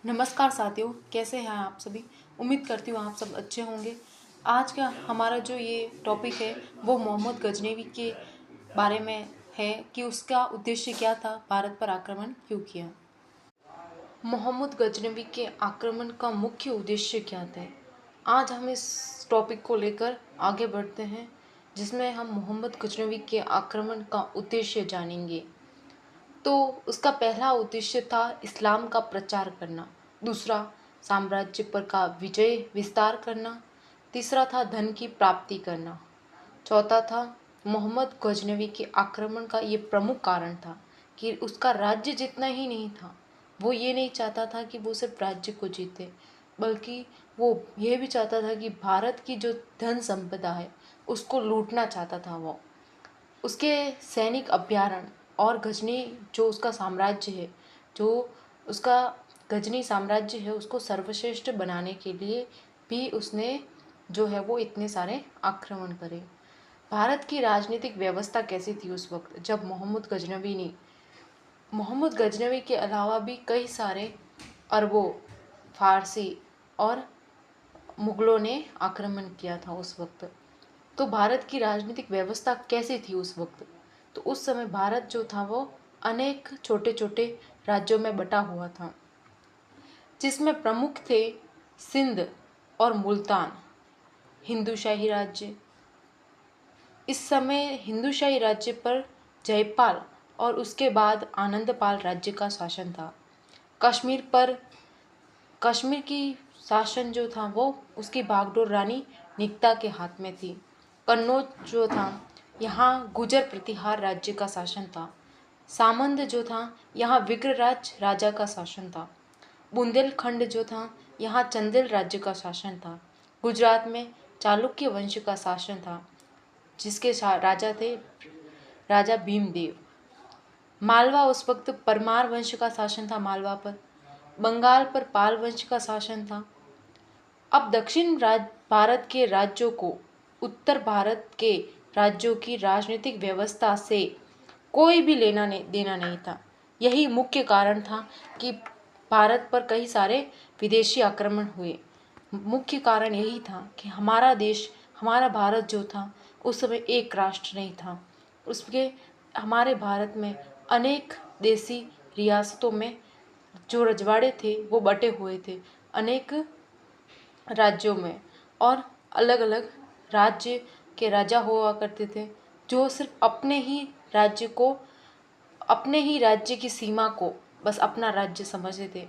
नमस्कार साथियों, कैसे हैं आप सभी। उम्मीद करती हूँ आप सब अच्छे होंगे। आज का हमारा जो ये टॉपिक है वो मोहम्मद गजनवी के बारे में है कि उसका उद्देश्य क्या था, भारत पर आक्रमण क्यों किया। मोहम्मद गजनवी के आक्रमण का मुख्य उद्देश्य क्या था, आज हम इस टॉपिक को लेकर आगे बढ़ते हैं, जिसमें हम मोहम्मद गजनवी के आक्रमण का उद्देश्य जानेंगे। तो उसका पहला उद्देश्य था इस्लाम का प्रचार करना, दूसरा साम्राज्य पर का विजय विस्तार करना, तीसरा था धन की प्राप्ति करना, चौथा था मोहम्मद गजनवी के आक्रमण का ये प्रमुख कारण था कि उसका राज्य जितना ही नहीं था, वो ये नहीं चाहता था कि वो सिर्फ राज्य को जीते, बल्कि वो ये भी चाहता था कि भारत की जो धन संपदा है उसको लूटना चाहता था। वो उसके सैनिक अभ्यारण और गजनी जो उसका साम्राज्य है, जो उसका गजनी साम्राज्य है, उसको सर्वश्रेष्ठ बनाने के लिए भी उसने जो है वो इतने सारे आक्रमण करे। भारत की राजनीतिक व्यवस्था कैसी थी उस वक्त जब मोहम्मद गजनवी के अलावा भी कई सारे अरबों, फारसी और मुगलों ने आक्रमण किया था उस वक्त। तो भारत की राजनीतिक व्यवस्था कैसी थी उस वक्त। तो उस समय भारत जो था वो अनेक छोटे छोटे राज्यों में बटा हुआ था, जिसमें प्रमुख थे सिंध और मुल्तान हिंदूशाही राज्य। इस समय हिंदूशाही राज्य पर जयपाल और उसके बाद आनंदपाल राज्य का शासन था। कश्मीर की शासन जो था वो उसकी बागडोर रानी निक्ता के हाथ में थी। कन्नौज जो था, यहाँ गुजर प्रतिहार राज्य का शासन था। सामंद जो था, यहाँ विग्रराज राजा का शासन था। बुंदेलखंड जो था, यहाँ चंदेल राज्य का शासन था। गुजरात में चालुक्य वंश का शासन था, जिसके राजा थे राजा भीमदेव। मालवा उस वक्त परमार वंश का शासन था मालवा पर। बंगाल पर पाल वंश का शासन था। अब भारत के राज्यों को उत्तर भारत के राज्यों की राजनीतिक व्यवस्था से कोई भी लेना नहीं देना नहीं था। यही मुख्य कारण था कि भारत पर कई सारे विदेशी आक्रमण हुए। मुख्य कारण यही था कि हमारा देश, हमारा भारत जो था उस समय एक राष्ट्र नहीं था। उसके हमारे भारत में अनेक देसी रियासतों में जो रजवाड़े थे वो बटे हुए थे अनेक राज्यों में, और अलग अलग राज्य के राजा हुआ करते थे, जो सिर्फ अपने ही राज्य की सीमा को बस अपना राज्य समझते थे।